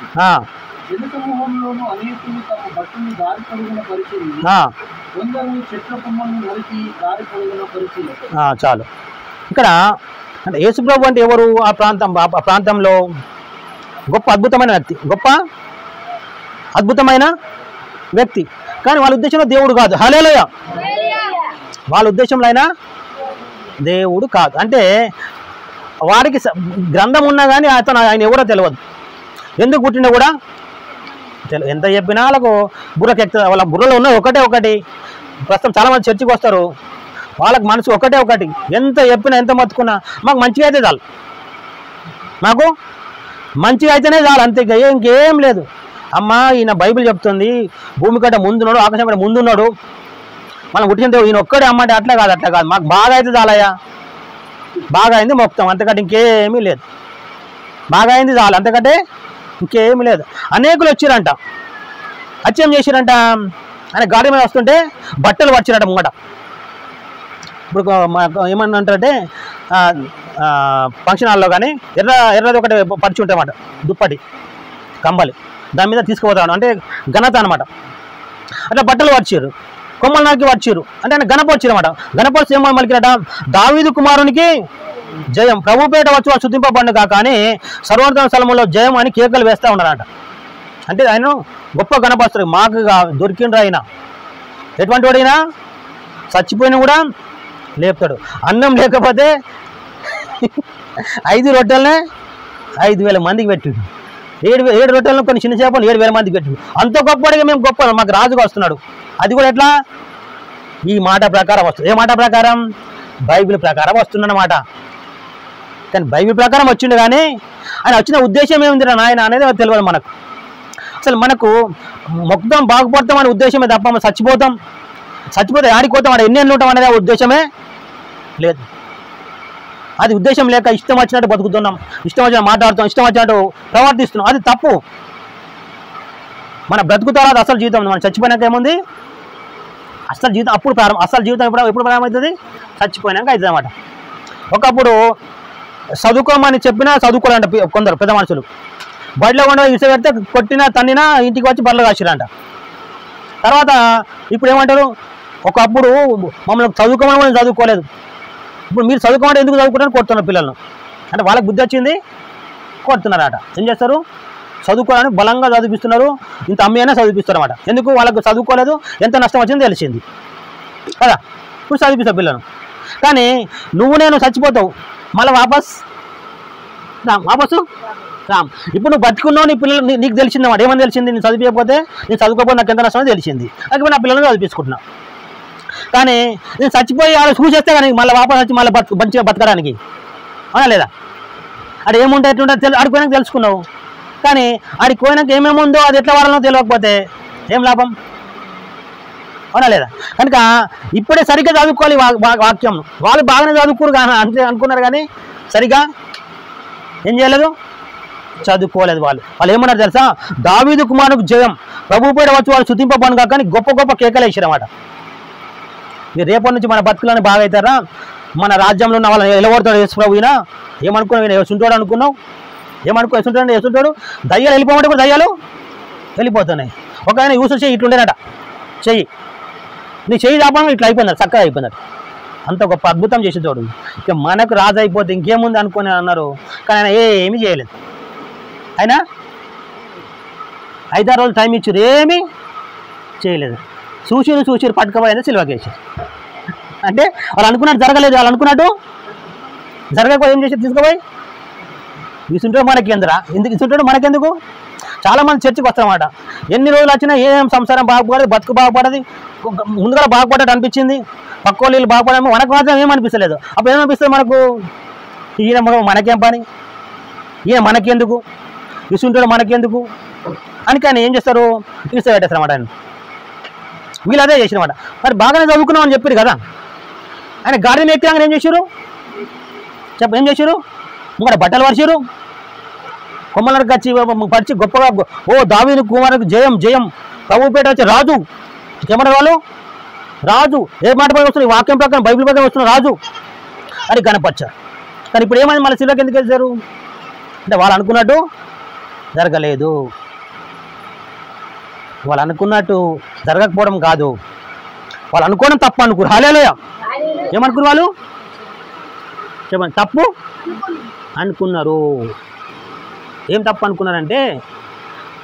జనసమూహంలోనూ అనేకులు తమ బట్టలు దారి పొరుగున పరిచయం, కొందరు చెట్ల కొమ్మలను నరికి దారి పొరుగున పరిచయం. చాలు. ఇక్కడ అంటే యేసుప్రభు అంటే ఎవరు? ఆ ప్రాంతంలో గొప్ప అద్భుతమైన వ్యక్తి. కానీ వాళ్ళ ఉద్దేశంలో దేవుడు కాదు. హల్లెలూయా. వాళ్ళ ఉద్దేశంలో అయినా దేవుడు కాదు. అంటే వారికి గ్రంథం ఉన్నా కానీ ఆయన ఎవరో తెలియదు, ఎందుకు పుట్టినా కూడా తెలియదు. ఎంత చెప్పినా వాళ్ళకు బుర్రకి ఎక్కుతుంది. వాళ్ళ బుర్రలో ఉన్నది ఒకటి. ప్రస్తుతం చాలామంది చర్చికి వస్తారు, వాళ్ళకి మనసు ఒకటి. ఎంత చెప్పినా ఎంత మొత్తుకున్నా మాకు మంచిగా అయితే చాలు, మాకు మంచిగా అయితేనే చాలు, అంతే. ఇంకేం లేదు. అమ్మా ఈయన బైబిల్ చెప్తుంది భూమి కంటే ముందున్నాడు, ఆకాశం కంటే ముందున్నాడు, మనం పుట్టిన దేవుడు ఈయన ఒక్కడే అమ్మంటే అట్లా కాదు, మాకు బాగా అయితే చాలయ్యా, బాగా అయింది మొత్తం, అంతకంటే ఇంకేమీ లేదు. బాగా అయింది చాలు, అంతకంటే ఇంకేమీ లేదు. అనేకులు వచ్చిరంట, ఏం చేసిరంట, ఆయన గాడి మీద వస్తుంటే బట్టలు పడిచిరట ముంగట. ఇప్పుడు ఏమన్నా అంటారంటే ఫంక్షన్ హాల్లో కానీ ఎర్రది ఒకటి పరిచి ఉంటాయన్నమాట, దుప్పటి కంబలి, దాని మీద తీసుకుపోతాడు అంటే ఘనత అనమాట. అట్లా బట్టలు పడిచారు, కొమ్మలు నాకి పడిచారు అంటే ఆయన గణపరిచారు అనమాట. గణపరిచి ఏమో మలికినట, దావీదు కుమారునికి జయం, ప్రభుపేట వచ్చి వాళ్ళు శుద్ధింపబడిన కాక అని సర్వోన్నత స్థలంలో జయం అని కేకలు వేస్తూ ఉన్నారట. అంటే ఆయన గొప్ప గణపరుస్తారు. మాకు దొరికిండ్రు ఆయన. ఎటువంటి వాడైనా చచ్చిపోయినా కూడా లేపుతాడు. అన్నం లేకపోతే 5 రొట్టెలనే 5,000 మందికి పెట్టిండు. 7 రొట్టెలను కొన్ని చిన్న చేపలు 7,000 మందికి పెట్టిండు. అంత గొప్పడిగా మేము గొప్ప మాకు రాజుగా వస్తున్నాడు. అది కూడా ఎట్లా? ఈ మాట ప్రకారం వస్తుంది. ఏ మాట ప్రకారం? బైబిల్ ప్రకారం వస్తుందన్నమాట. కానీ బైబిల్ ప్రకారం వచ్చిండు, కానీ ఆయన వచ్చిన ఉద్దేశం ఏముంది నాయన అనేది తెలియదు మనకు. అసలు మనకు మొత్తం బాగుపడతాం అనే ఉద్దేశమే తప్ప మనం చచ్చిపోతే ఆడిపోతాం అక్కడ ఎన్ని ఉంటాం అనేది ఆ ఉద్దేశమే లేదు. అది ఉద్దేశం లేక ఇష్టం వచ్చినట్టు బతుకుతున్నాం, ఇష్టం వచ్చినట్టు మాట్లాడుతాం, ఇష్టం వచ్చినట్టు ప్రవర్తిస్తున్నాం. అది తప్పు. మన బ్రతుకు తర్వాత అసలు జీవితం మనం చచ్చిపోయినాక ఏముంది? అసలు జీవితం అప్పుడు ప్రారంభం. అసలు జీవితం ఎప్పుడు ప్రారంభమవుతుంది? చచ్చిపోయినాక అవుతుంది అన్నమాట. ఒకప్పుడు చదువుకోమని చెప్పినా చదువుకోవాలంట కొందరు పెద్ద మనుషులు. బడిలో ఉండే ఇసుక పెడితే కొట్టినా తన్నినా ఇంటికి వచ్చి బట్టలు కాసిరంట. తర్వాత ఇప్పుడు ఏమంటారు? ఒకప్పుడు మమ్మల్ని చదువుకోమని చదువుకోలేదు, ఇప్పుడు మీరు చదువుకోమంటే ఎందుకు చదువుకుంటారని కొడుతున్నారు పిల్లలను. అంటే వాళ్ళకి బుద్ధి వచ్చింది, కొడుతున్నారట. ఏం చేస్తారు? చదువుకోవాలని బలంగా చదివిస్తున్నారు, ఇంత అమ్మి అయినా చదివిస్తారు అన్నమాట. ఎందుకు? వాళ్ళకు చదువుకోలేదు, ఎంత నష్టం వచ్చిందో తెలిసింది కదా, ఇప్పుడు చదివిస్తావు పిల్లలను. కానీ నువ్వు నేను చచ్చిపోతావు, మళ్ళీ వాపసు రామ్. ఇప్పుడు నువ్వు బతుకున్నావు, నీ పిల్లలు నీకు తెలిసింది అన్నమాట. ఏమని తెలిసింది? నేను చదివిపోతే, నేను చదువుకోకపోతే నాకు ఎంత నష్టమో తెలిసింది. ఇప్పుడు నా పిల్లలను చదివించుకుంటున్నా. కానీ నేను చచ్చిపోయి వాళ్ళు చూసేస్తే కానీ మళ్ళీ వాపసు వచ్చి మళ్ళీ మంచిగా బతకడానికి అవునా లేదా? అది ఏముంటే ఎట్లుంటే ఆడిపోయినాక తెలుసుకున్నావు. కానీ ఆడికి పోయినాక ఏమేమి ఉందో అది ఎట్లా వాడాలో తెలియకపోతే ఏం లాభం? అవునా లేదా? కనుక ఇప్పుడే సరిగ్గా చదువుకోవాలి వాక్యం. వాళ్ళు బాగానే చదువుకోరు కానీ అంతే అనుకున్నారు, కానీ సరిగా ఏం చేయలేదు, చదువుకోలేదు. వాళ్ళు ఏమన్నారు తెలుసా? దావీదు కుమారునికి జయం, ప్రభుపేట వచ్చి వాళ్ళు శుతింపబను కాక అని గొప్ప గొప్ప కేకలు వేసారన్నమాట. మీరు రేపటి నుంచి మన బతుకులని బాగా అవుతారా? మన రాజ్యంలో ఉన్న వాళ్ళని ఎలగొడతాడు యేసు ప్రభు. ఈయన ఏమనుకున్నావు? ఈయన ఎసుంటాడు అనుకున్నావు? ఎసుంటాడు దయ్యాలు వెళ్ళిపోమంటే కూడా దయ్యాలు వెళ్ళిపోతున్నాయి. ఒక ఆయన యూసు చెయ్యి ఇట్లుండేనట, చెయ్యి నీ చెయ్యి దాపడం ఇట్లా అయిపోయింది, చక్కగా అయిపోయిందట. అంత గొప్ప అద్భుతం చేసేటోడు. ఇక మనకు రాజు అయిపోతే ఇంకేముంది అనుకుని అన్నారు, కానీ ఆయన ఏమీ చేయలేదు. అయినా 5-6 రోజులు టైం ఇచ్చారు, ఏమీ చేయలేదు. చూసిరు పట్టుకపోయింది సిల్వకేసారు. అంటే వాళ్ళు అనుకున్నట్టు జరగలేదు. వాళ్ళు అనుకున్నట్టు జరగకపోయి ఏం చేసి తీసుకుపోయి ఇసుంటాడు మనకేంద్రా, ఎందుకు ఇసుంటాడు మనకెందుకు? చాలామంది చర్చకు వస్తారన్నమాట. ఎన్ని రోజులు వచ్చినా ఏం సంసారం బాగుపడదు, బతుకు బాగుపడదు, ముందుగా బాగుపడ్డట్టు అనిపించింది, పక్క వాళ్ళు బాగుపడము, మనకు మాత్రం ఏమనిపిస్తలేదు. అప్పుడు ఏమనిపిస్తుంది మనకు? ఈయన మనకేం పని, ఈయన మనకెందుకు, ఇసుంటాడు మనకెందుకు అని. కానీ ఏం చేస్తారు? ఇసు పెట్టేస్తారు అన్నమాట. ఆయన వీళ్ళు అదే చేసినమాట. మరి బాగానే చదువుకున్నాం అని చెప్పారు కదా. ఆయన గాడిని ఎక్కినాక ఏం చేశారు? ఏం చేశారు? ఇంకా బట్టలు పరిచారు, కొమ్మలకు వచ్చి పరిచి గొప్పగా దావీదు కుమారునికి జయం జయం, ప్రభుపేట వచ్చి రాజు. ఏమన్నారు వాళ్ళు? రాజు. ఏ మాట పై వస్తుంది? వాక్యం ప్రకారం బైబిల్ ప్రకారం వస్తున్న రాజు అని కనపరిచారు. కానీ ఇప్పుడు ఏమైంది? మళ్ళీ సిల్వకి ఎందుకు వేశారు అంటే వాళ్ళు అనుకున్నట్టు జరగలేదు. వాళ్ళు అనుకున్నట్టు జరగకపోవడం కాదు, వాళ్ళు అనుకోవడం తప్పు అనుకున్నారు. హల్లెలూయా. ఏమనుకున్నారు వాళ్ళు? చెప్పండి. తప్పు అనుకున్నారు. ఏం తప్పు అనుకున్నారంటే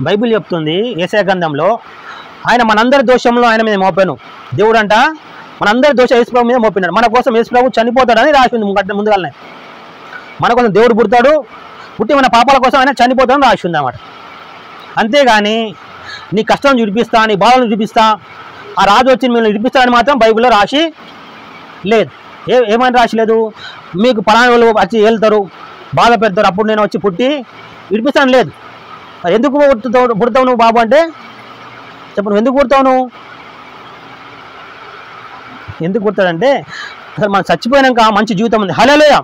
బైబిల్ చెప్తుంది యెషయా గ్రంథంలో, ఆయన మనందరి దోషంలో ఆయన మీద మోపాను. దేవుడు అంట మనందరి దోషం యేసు ప్రభు మీద మోపినాడు. మన కోసం యేసు ప్రభు చనిపోతాడని రాసింది ముందుగానే. మన కోసం దేవుడు పుడతాడు, పుట్టి మన పాపాల కోసం ఆయన చనిపోతాడని రాసి ఉంది అన్నమాట. అంతేగాని నీ కష్టం చూపిస్తా, నీ బాధలను చూపిస్తా, ఆ రాజు వచ్చి మిమ్మల్ని చూపిస్తాడని మాత్రం బైబిల్లో రాసి లేదు. ఏమైనా రాసి లేదు. మీకు పలానా వాళ్ళు వచ్చి వెళ్తారు, బాధ పెడతారు, అప్పుడు నేను వచ్చి పుట్టి విడిపిస్తాను లేదు. ఎందుకు పుడతావు నువ్వు బాబు అంటే చెప్పు, ఎందుకు పుడతావు నువ్వు? ఎందుకు పుడతాడంటే అసలు మనం చచ్చిపోయినాక మంచి జీవితం ఉంది. హల్లెలూయా.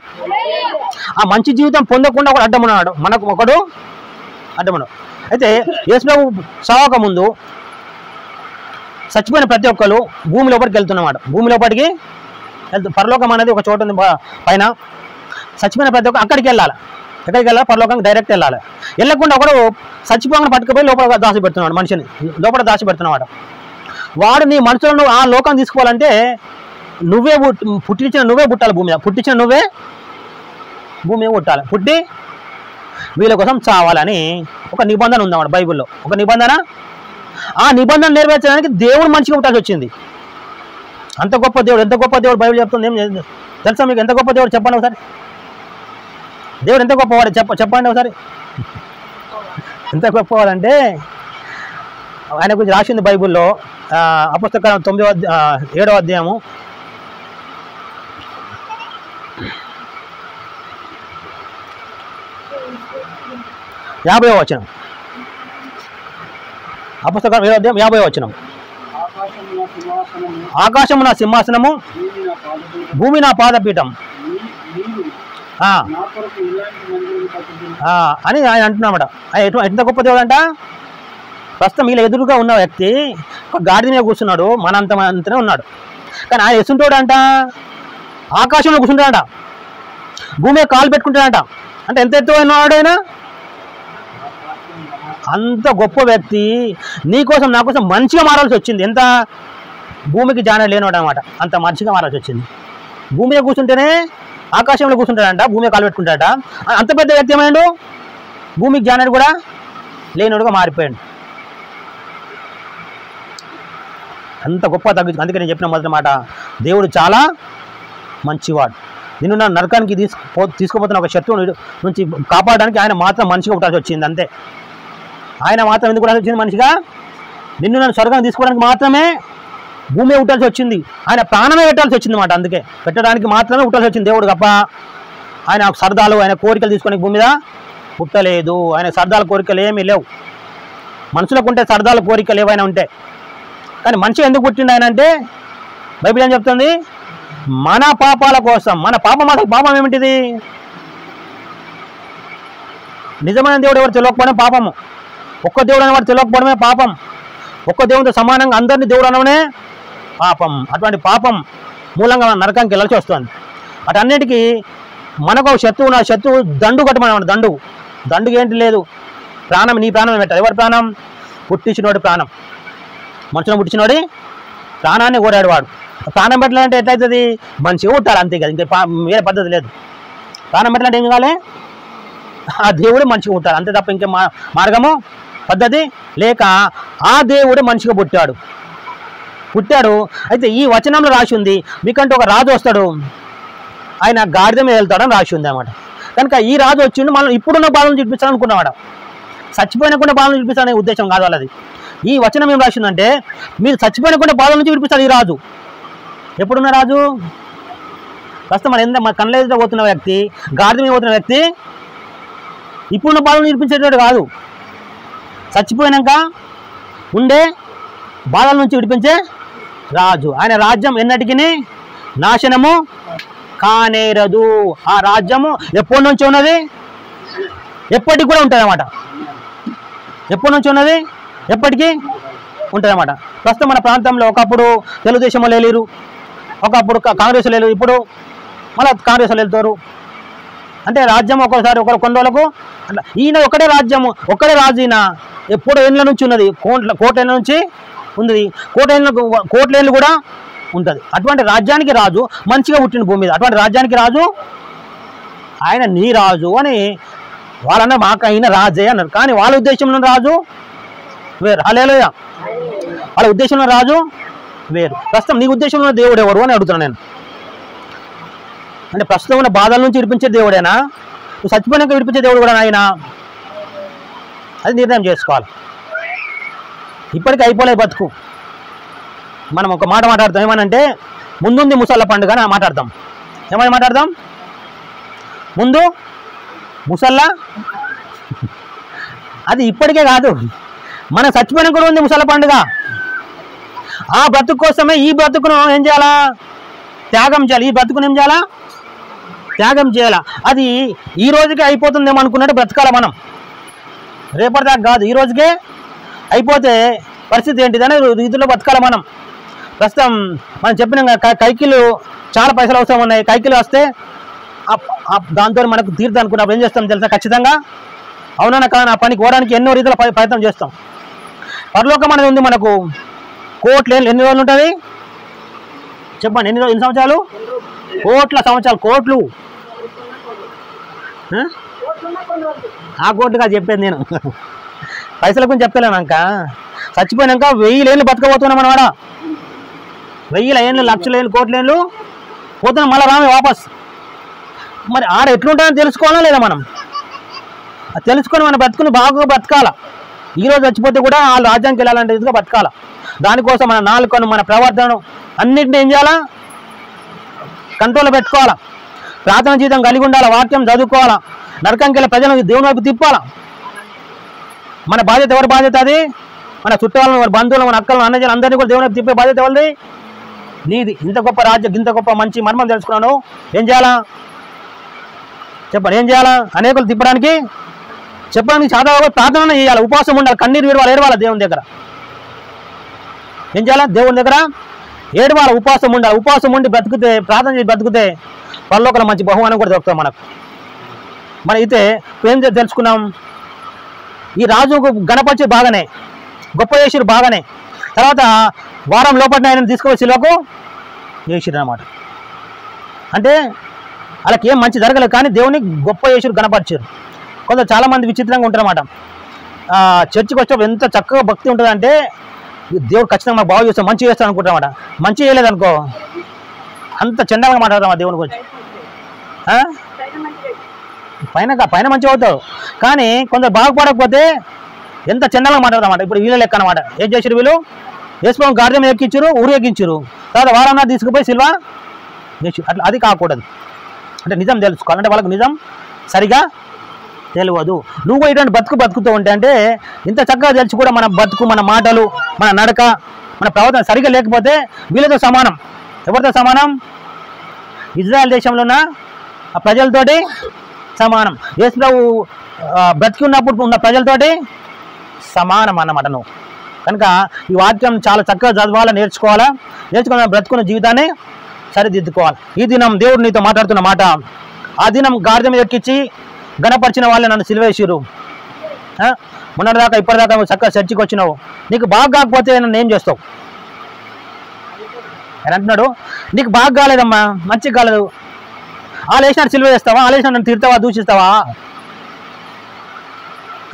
ఆ మంచి జీవితం పొందకుండా ఒకడు అడ్డమున్నాడు, మనకు ఒకడు అడ్డమున్నాడు. అయితే యేసు ప్రభు చావక ముందు చచ్చిపోయిన ప్రతి ఒక్కరు భూమి లోపలికి వెళ్తున్నమాట. భూమి లోపలికి పరలోకం అనేది ఒక చోట ఉంది పైన. చచ్చిపోయిన ప్రతి ఒక్క అక్కడికి వెళ్ళాలి. ఎక్కడికి వెళ్ళాలి? పరలోకానికి డైరెక్ట్ వెళ్ళాలి. వెళ్ళకుండా ఒకడు చచ్చిపోగానే పట్టుకుపోయి లోపల దాచి పెడుతున్నాడు, మనిషిని లోపల దాచి పెడుతున్నాడు. వాడు నీ మనుషులను ఆ లోకం తీసుకోవాలంటే నువ్వే పుట్టించిన నువ్వే పుట్టాలి భూమి మీద, పుట్టించిన నువ్వే భూమి మీద పుట్టాలి, పుట్టి వీళ్ళ కోసం చావాలని ఒక నిబంధన ఉందన్నమాట బైబిల్లో. ఒక నిబంధన. ఆ నిబంధన నెరవేర్చడానికి దేవుడు మనిషిగా పుట్టాల్సి వచ్చింది. అంత గొప్ప దేవుడు. ఎంత గొప్ప దేవుడు బైబిల్ చెప్తుంది. ఏం తెలుసా మీకు? ఎంత గొప్ప దేవుడు చెప్పండి ఒకసారి. దేవుడు ఎంత గొప్పవాడు చెప్పండి ఒకసారి. ఎంత గొప్పవాడంటే ఆయన గురించి రాసింది బైబిల్లో అపొస్తలకాలం 7వ అధ్యాయము 50వ వచనం. అపొస్తలకాలం 7వ అధ్యాయం 50వ వచనం. ఆకాశము నా సింహాసనము, భూమి నా పాదపీఠం అని ఆయన అంటున్నామట. ఎంత గొప్ప దేవుడు అంట. ప్రస్తుతం వీళ్ళ ఎదురుగా ఉన్న వ్యక్తి ఒక గాడిద మీద కూర్చున్నాడు, మనంతనే ఉన్నాడు. కానీ ఆయన ఎసుంటాడు అంట, ఆకాశంలో కూర్చుంటాడంట, భూమి మీద కాలు పెట్టుకుంటాడంట. అంటే ఎంత ఎత్తు ఉన్నాడు ఆయన. అంత గొప్ప వ్యక్తి నీకోసం నా కోసం మంచిగా మారాల్సి వచ్చింది. ఎంత భూమికి జాన లేనివాడు అనమాట, అంత మంచిగా మారాల్సి వచ్చింది. భూమి మీద కూర్చుంటేనే ఆకాశంలో కూర్చుంటాడంట, భూమి మీద కాలు పెట్టుకుంటాడట. అంత పెద్ద వ్యక్తి ఏమైండు, భూమికి జానడు కూడా లేనివాడుగా మారిపోయాడు. అంత గొప్ప తగ్గించు. అందుకే నేను చెప్పిన మొదటి మాట, దేవుడు చాలా మంచివాడు. నిన్ను నా నరకానికి తీసుకుపోతున్న ఒక శత్రువు నుంచి కాపాడడానికి ఆయన మాత్రం మనిషిగా పుట్టాల్సి వచ్చింది. అంతే. ఆయన మాత్రం ఎందుకు పుట్టాల్సి వచ్చింది మనిషిగా? నిన్ను నన్ను స్వర్గాన్ని తీసుకోవడానికి మాత్రమే భూమి పుట్టాల్సి వచ్చింది. ఆయన ప్రాణమే పెట్టాల్సి వచ్చింది అన్నమాట. అందుకే పెట్టడానికి మాత్రమే పుట్టాల్సి వచ్చింది దేవుడు తప్ప ఆయన సరదాలు, ఆయన కోరికలు తీసుకొని భూమి మీద పుట్టలేదు. ఆయన సరదాల కోరికలు ఏమీ లేవు. మనుషులకు ఉంటే సరదాల కోరికలు ఏవైనా ఉంటే, కానీ మనిషి ఎందుకు పుట్టిండు ఆయన అంటే బైబిల్ ఏం చెప్తుంది? మన పాపాల కోసం. మన పాపం, అసలు పాపం ఏమిటిది? నిజమైన దేవుడు ఎవరు తెలియకపోవడం పాపము. ఒక్క దేవుడు అనేవాడు తెలియకపోవడమే పాపం. ఒక్క దేవుడితో సమానంగా అందరినీ దేవుడు అనవనే పాపం. అటువంటి పాపం మూలంగా మన నరకానికి వెళ్ళాల్సి వస్తుంది. అటన్నిటికీ మనకు ఒక శత్రువు, నా శత్రువు దండు కట్టమన్నమాట. దండుకి ఏంటి లేదు, ప్రాణం, నీ ప్రాణం పెట్టాలి. ఎవరి ప్రాణం? పుట్టించినోడి ప్రాణం. మనుషులను పుట్టించినోడి ప్రాణాన్ని కోరాడు వాడు. ప్రాణం పెట్టాలంటే ఎట్లయితుంది? మంచిగా పుట్టాలి, అంతే కదా, ఇంకా వేరే పద్ధతి లేదు. ప్రాణం పెట్టాలంటే ఏం కావాలి? ఆ దేవుడు మంచిగా పుట్టాలి, అంతే తప్ప ఇంకే మార్గము పద్ధతి లేక ఆ దేవుడు మంచిగా పుట్టాడు. అయితే ఈ వచనంలో రాసి ఉంది, మీకంటే ఒక రాజు వస్తాడు, ఆయన గాడిద మీద వెళ్తాడని రాసి ఉంది అన్నమాట. కనుక ఈ రాజు వచ్చిండు, మనం ఇప్పుడున్న బాధను చూపిస్తాను అనుకున్నాడు. చచ్చిపోయినకుండా బాధను చూపిస్తాడనే ఉద్దేశం కాదు వాళ్ళది. ఈ వచనం ఏం రాసిందంటే, మీరు చచ్చిపోయినకుండా బాధల నుంచి విడిపిస్తాడు ఈ రాజు. ఎప్పుడున్న రాజు? ప్రస్తుతం మన కళ్ళ ఎదుట పోతున్న వ్యక్తి, గాడిద మీద పోతున్న వ్యక్తి ఇప్పుడున్న బాధలను విడిపించేటట్టు కాదు, చచ్చిపోయినాక ఉండే బాధల నుంచి విడిపించే రాజు. ఆయన రాజ్యం ఎన్నటికీ నాశనము కానేరదు. ఆ రాజ్యము ఎప్పటి నుంచి ఉన్నది? ఎప్పటికి కూడా ఉంటుంది అన్నమాట. ఎప్పటి నుంచి ఉన్నది? ఎప్పటికీ ఉంటుంది అన్నమాట. ప్రస్తుతం మన ప్రాంతంలో ఒకప్పుడు తెలుగుదేశంలో లేరు, ఒకప్పుడు కాంగ్రెస్ లేరు, ఇప్పుడు మళ్ళీ కాంగ్రెస్లో వెళ్తారు. అంటే రాజ్యం ఒక్కోసారి కొన్ని రోజులకు అట్లా. ఈయన ఒకటే రాజ్యము, ఒక్కడే రాజు. ఈయన ఎప్పుడు ఏళ్ళ నుంచి ఉన్నది, కోట్ల నుంచి ఉంది, కోట్లేళ్ళు కూడా ఉంటుంది. అటువంటి రాజ్యానికి రాజు మంచిగా పుట్టిన భూమి మీద. అటువంటి రాజ్యానికి రాజు ఆయన నీ రాజు అని వాళ్ళన్నా మాకు అయిన రాజే అన్నారు. కానీ వాళ్ళ ఉద్దేశంలో రాజు వేరు. హల్లెలూయా. వాళ్ళ ఉద్దేశంలో రాజు వేరు. ప్రస్తుతం నీ ఉద్దేశంలో దేవుడు ఎవరు అని అడుగుతున్నాను నేను. అంటే ప్రస్తుతం ఉన్న బాధల నుంచి విడిపించే దేవుడేనా? నువ్వు చచ్చిపోయినాక విడిపించే దేవుడు కూడా ఆయన? అది నిర్ణయం చేసుకోవాలి. ఇప్పటికీ అయిపోలే బతుకు. మనం ఒక మాట మాట్లాడతాం, ఏమనంటే ముందుంది ముసళ్ళ పండుగ అని మాట్లాడతాం. ఏమని మాట్లాడదాం? ముందు ముసళ్ళ, అది ఇప్పటికే కాదు, మన చచ్చిపోయిన కూడా ఉంది ముసళ్ళ పండుగ. ఆ బ్రతుకు కోసమే ఈ బ్రతుకును ఏం చేయాలా? త్యాగం చేయాలి. ఈ బ్రతుకును ఏం చేయాలా? త్యాగం చేయాలా. అది ఈ రోజుకే అయిపోతుందేమో అనుకున్నట్టు బ్రతకాల మనం. రేపటిదాకా కాదు, ఈ రోజుకే అయిపోతే పరిస్థితి ఏంటిదని రీతిలో బతకాల మనం. ప్రస్తుతం మనం చెప్పిన కైకిలు చాలా పైసలు అవసరం ఉన్నాయి. కైకిలు వస్తే దాంతో మనకు తీర్థం అనుకున్నప్పుడు ఏం చేస్తాం తెలుసా? ఖచ్చితంగా అవునన్నా కానీ ఆ పనికి పోవడానికి ఎన్నో రీతిలో ప్రయత్నం చేస్తాం. పరలోకం అనేది ఉంది మనకు. కోట్లు ఎన్ని రోజులు ఉంటుంది చెప్పండి? ఎన్ని సంవత్సరాలు? కోట్ల సంవత్సరాలు. కోట్లు, ఆ కోట్లుగా చెప్పేది నేను. పైసల గురించి చెప్తలేనాక చచ్చిపోయినాక 1000 ఏళ్ళు బతకబోతున్నాం అనమాట. 1000 ఏళ్ళు, లక్షల ఏళ్ళు, కోట్ల ఏళ్ళు పోతున్నాం. మళ్ళీ రామే వాపస్. మరి ఆడ ఎట్లుంటుందని తెలుసుకోవాలా లేదా మనం? అది తెలుసుకొని మనం బతుకుని బాగా బతకాల. ఈరోజు చచ్చిపోతే కూడా వాళ్ళు రాజ్యానికి వెళ్ళాలంటే ఇదిగా బతకాల. దానికోసం మన నాలుకను, మన ప్రవర్తనను అన్నింటినీ ఏం చేయాలా? కంట్రోల్లో పెట్టుకోవాలా. ప్రార్థన జీవితం కలిగి ఉండాలా. వాక్యం చదువుకోవాలా. నరకంకి వెళ్ళే ప్రజలను దేవుని వైపు తిప్పాలా. మన బాధ్యత ఎవరి బాధ్యత? అది మన చుట్టాలను, మన బంధువులు, మన అక్కలను, అన్నజనులు అందరినీ కూడా దేవుని వైపు తిప్పే బాధ్యత ఎవరిది? నీది. ఇంత గొప్ప రాజ్యం, ఇంత గొప్ప మంచి మర్మం తెలుసుకున్నాను. ఏం చేయాలా చెప్పండి? ఏం చేయాలా? అనేకులు తిప్పడానికి చెప్పడానికి సాధారణ ప్రార్థన చేయాలి. ఉపవాసం ఉండాలి. కన్నీరు విడవాలి, ఏడవాలి దేవుని దగ్గర. ఏం చేయాలా? దేవుని దగ్గర ఏడవాలి, ఉపవాసం ఉండాలి. ఉపవాసం ఉండి బ్రతుకుతే, ప్రార్థన చేసి బ్రతుకుతే పరలోకంలో మంచి బహుమానం కూడా దొరుకుతుంది మనకు. మరి అయితే ఏం తెలుసుకున్నాం? ఈ రాజుకు గణపరిచి బాగానే, గొప్ప చేసిరు బాగానే. తర్వాత వారం లోపల ఆయన తీసుకుపోయి శిలువకు చేసిరు అన్నమాట. అంటే వాళ్ళకి ఏం మంచి జరగలేదు, కానీ దేవుని గొప్ప చేసిరు, గణపరిచారు. కొందరు చాలామంది విచిత్రంగా ఉంటారన్నమాట. చర్చికి వచ్చేప్పుడు ఎంత చక్కగా భక్తి ఉంటుందంటే దేవుడు ఖచ్చితంగా మాకు బాగు చేస్తాం, మంచి చేస్తాం అనుకుంటామన్నమాట. మంచి చేయలేదు అనుకో, అంత చండాలంగా మాట్లాడతాం ఆ దేవుని గురించి. పైన మంచిగా అవుతావు, కానీ కొందరు బాగుపడకపోతే ఎంత చండాలంగా మాట్లాడతామన్నమాట. ఇప్పుడు వీళ్ళ లెక్క అనమాట. ఏం చేసారు వీళ్ళు? యేసుప్రభు గాడిద మీద ఎక్కించారు, ఊరేగించారు. తర్వాత వారం తీసుకుపోయి సిల్వ అట్లా. అది కాకూడదు. అంటే నిజం తెలుసుకోవాలంటే వాళ్ళకి నిజం సరిగా తెలియదు. నువ్వు ఇటువంటి బతుకుతూ ఉంటే అంటే ఇంత చక్కగా తెలిసి కూడా మన బతుకు, మన మాటలు, మన నడక, మన ప్రవర్తన సరిగా లేకపోతే వీళ్ళతో సమానం. ఎవరితో సమానం? ఇజ్రాయెల్ దేశంలో ఉన్న ఆ ప్రజలతోటి సమానం. యేసుప్రభు బ్రతికి ఉన్నప్పుడు ఉన్న ప్రజలతోటి సమానం అన్నమాట నువ్వు. కనుక ఈ వాక్యం చాలా చక్కగా చదవాలా, నేర్చుకోవాలా. నేర్చుకున్న బ్రతుకున్న జీవితాన్ని సరిదిద్దుకోవాలి. ఈ దినం దేవుడు నీతో మాట్లాడుతున్న మాట, ఆ దినం గాడిద మీద ఎక్కించి గణపరిచిన వాళ్ళే నన్ను సిలువేసిరు. మొన్నటిదాకా ఇప్పటిదాకా నువ్వు చక్కగా చర్చికి వచ్చినావు, నీకు బాగా కాకపోతే నన్ను ఏం చేస్తావు అని అంటున్నాడు. నీకు బాగా కాలేదమ్మా, మంచిగా కాలేదు, వాళ్ళు వేసినట్టు సిలువ చేస్తావా, వాళ్ళు వేసినట్టు నన్ను తిడతావా, దూషిస్తావా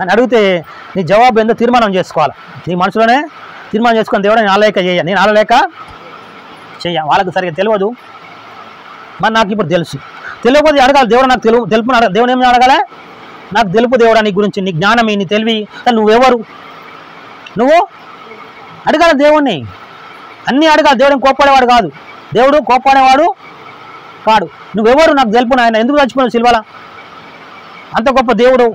అని అడిగితే నీ జవాబు ఏందో తీర్మానం చేసుకోవాలి. నీ మనసులోనే తీర్మానం చేసుకొని దేవుడు నేను ఆలలేక చేయ, నేను ఆలలేక చెయ్య. వాళ్ళకి సరిగ్గా తెలియదు, మరి నాకు ఇప్పుడు తెలుసు. తెలియకపోతే అడగాలి దేవుడు, నాకు తెలుపు దేవుని ఏమి అడగాలి? నాకు తెలుపు దేవుడా నీ గురించి, నీ జ్ఞానమే, నీ తెలివి, నువ్వెవరు, నువ్వు అడగాలి దేవుణ్ణి. అన్నీ అడగాలి. దేవుడు కోప్పడేవాడు కాదు, దేవుడు కోప్పడేవాడు కాడు. నువ్వెవరు నాకు తెలుపు నాయన, ఎందుకు చచ్చిపోయినావు సిల్వల? అంత గొప్ప దేవుడు.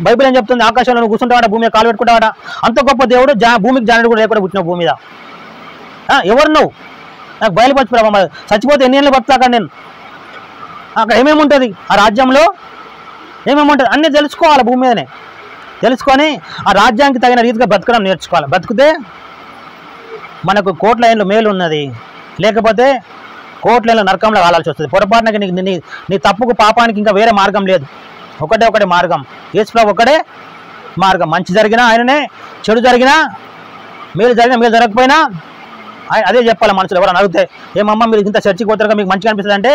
బైబిల్ ఏం చెప్తుంది? ఆకాశంలో నువ్వు కూర్చుంటావాట, భూమి మీద కాలు పెట్టుకుంటావాట. అంత గొప్ప దేవుడు భూమికి జానుడు కూడా లేకుండా పుట్టినావు భూమి మీద. ఎవరు నువ్వు? నాకు బయలుపరిచిపోయావా? చచ్చిపోతే ఎన్ని ఏళ్ళు బతుకుతా అక్కడ నేను? అక్కడ ఏమేమి ఉంటుంది? ఆ రాజ్యంలో ఏమేమి ఉంటుంది అన్నీ తెలుసుకోవాలి. భూమి మీదనే తెలుసుకొని ఆ రాజ్యానికి తగిన రీతిగా బ్రతకడం నేర్చుకోవాలి. బ్రతికితే మనకు కోట్ల ఏళ్ళు మేలు ఉన్నది, లేకపోతే కోట్ల ఏళ్ళు నరకంలో కాలాల్సి వస్తుంది. పొరపాటునకి నీ తప్పుకు, పాపానికి ఇంకా వేరే మార్గం లేదు. ఒకటే మార్గం, యేసుప్రభు ఒకటే మార్గం. మంచి జరిగినా ఆయననే, చెడు జరిగినా, మేలు జరిగినా, మేలు జరగకపోయినా అదే చెప్పాలి. మనుషులు ఎవరైనా అడిగితే, ఏమమ్మా మీరు ఇంత చర్చికి పోతారుగా, మీకు మంచిగా అనిపిస్తుంది అంటే,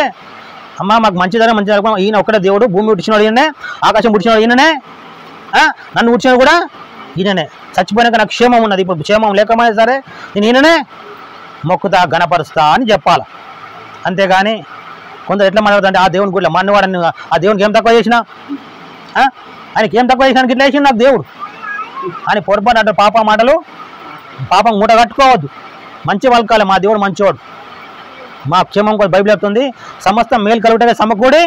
అమ్మ మాకు మంచి జరగకపోయినా ఈయన ఒకటే దేవుడు, భూమి పుట్టించినాడు ఈయననే, ఆకాశం పుట్టించినాడు ఈయననే, నన్ను పుట్టినాడు కూడా ఈయననే. చచ్చిపోయినాక నాకు క్షేమం ఉన్నది, ఇప్పుడు క్షేమం లేకపోయినా సరే నేను ఈయననే మొక్కుతా, గణపరుస్తా అని చెప్పాలి. అంతేగాని కొందరు ఎట్లా మాట్లాడుతుంటే ఆ దేవుని గుడిలో మన్నవాడని, ఆ దేవునికి ఏం తక్కువ చేసినా, ఆయనకి ఏం తక్కువ చేసినా ఇట్లా వేసిన నాకు దేవుడు అని పొరపాటు అంటే పాపం మూట కట్టుకోవద్దు. మంచి వాళ్ళకాలి, మా దేవుడు మంచివాడు, మా క్షేమం కూడా బైబిల్ చెప్తుంది. సమస్తం మేలు కలుగుటే సమకూడి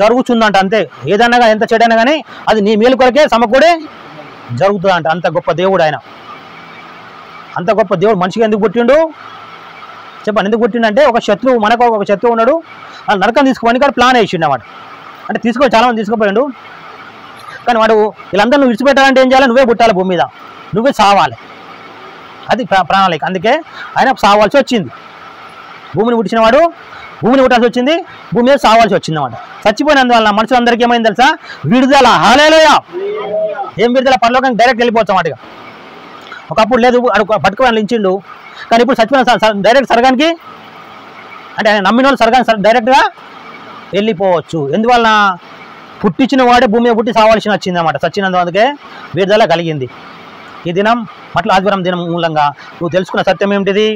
జరుగుతుందంట. అంతే, ఏదన్నా కానీ ఎంత చెడైనా కానీ అది నీ మేలు కొరకే సమకూడి జరుగుతుందంట. అంత గొప్ప దేవుడు ఆయన. అంత గొప్ప దేవుడు మనిషిగా ఎందుకు పుట్టిండు చెప్పండి? ఎందుకు పుట్టిండంటే ఒక శత్రువు, మనకు ఒక శత్రువు ఉన్నాడు, వాళ్ళు నరకం తీసుకోమని కానీ ప్లాన్ వేసిండు అన్నమాట. అంటే చాలామంది తీసుకుపోయిండు, కానీ వాడు వీళ్ళందరూ నువ్వు విడిచిపెట్టాలంటే ఏం చేయాలి? నువ్వే పుట్టాలి భూమి మీద, నువ్వే సావాలి. అది ప్రణాళిక. అందుకే ఆయన సావాల్సి వచ్చింది. భూమిని పుట్టిన వాడు భూమిని పుట్టాల్సి వచ్చింది, భూమి మీద సావాల్సి వచ్చింది అన్నమాట. చచ్చిపోయినందువల్ల మనుషులందరికీ ఏమైంది తెలుసా? విడుదల. హల్లెలూయా! ఏం విడుదల? పరలోకానికి డైరెక్ట్ వెళ్ళిపోతాం వాటిగా. ఒకప్పుడు లేదు, పట్టుకోవాలని ఇచ్చిండు, కానీ ఇప్పుడు చచ్చిపోయిన డైరెక్ట్ స్వర్గానికి, అంటే ఆయన నమ్మిన వాళ్ళు స్వర్గానికి డైరెక్ట్గా వెళ్ళిపోవచ్చు. ఎందువల్ల? పుట్టించిన వాడే భూమి మీద పుట్టి సావాల్సి వచ్చింది అన్నమాట. చచ్చినందుకు అందుకే విడుదల కలిగింది. ఈ దినం మట్ల ఆదివారం దినం మూలంగా నువ్వు తెలుసుకున్న సత్యం ఏమిటిది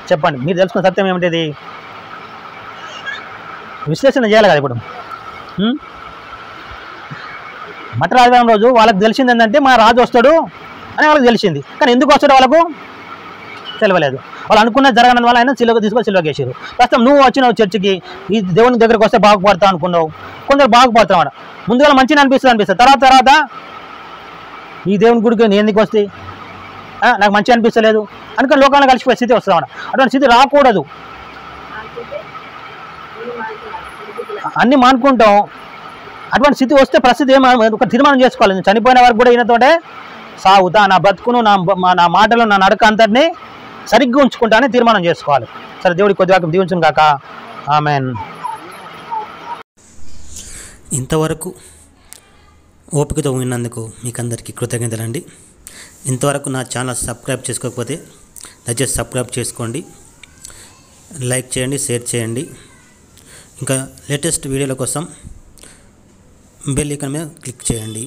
చెప్పండి? మీరు తెలుసుకున్న సత్యం ఏమిటిది? విశ్లేషణ చేయాలి కదా ఇప్పుడు. మట్ట ఆదివారం రోజు వాళ్ళకి తెలిసింది ఏంటంటే మా రాజు వస్తాడు అని వాళ్ళకి తెలిసింది. కానీ ఎందుకు వస్తాడో వాళ్ళకు తెలియలేదు. వాళ్ళు అనుకున్న జరగడం వల్ల ఆయన సిలువకు తీసుకొని సిలువకి వేసారు. ప్రస్తుతం నువ్వు వచ్చినావు చర్చికి, ఈ దేవుని దగ్గరకు వస్తే బాగుపడతావు అనుకున్నావు. కొందరు బాగుపడతాం అన్నమాట. ముందుగా మంచిగా అనిపిస్తుంది. తర్వాత ఈ దేవుని గుడికి నేను ఎందుకు వస్తే నాకు మంచిగా అనిపిస్తలేదు అనుకుని లోకాలను కలిసిపోయే స్థితి వస్తామన్నమాట. అటువంటి స్థితి రాకూడదు. అన్నీ మానుకుంటాం. అటువంటి స్థితి వస్తే ప్రస్తుతం ఒక తీర్మానం చేసుకోవాలి. నేను చనిపోయిన వరకు కూడా ఈయనతోటే సాగుతా, నా బ్రతుకును నా మాటలు నా నడక అంతటిని సరిగ్గా ఉంచుకుంటానే తీర్మానం చేసుకోవాలి. సరే, దేవుడికి కొద్దిగా దీవించును కాక. ఆమెన్. ఇంతవరకు ఓపికతో విన్నందుకు మీకు అందరికీ కృతజ్ఞతలండి. ఇంతవరకు నా ఛానల్ సబ్స్క్రైబ్ చేసుకోకపోతే దయచేసి సబ్స్క్రైబ్ చేసుకోండి, లైక్ చేయండి, షేర్ చేయండి. ఇంకా లేటెస్ట్ వీడియోల కోసం బెల్ ఐకాన్ మీద క్లిక్ చేయండి.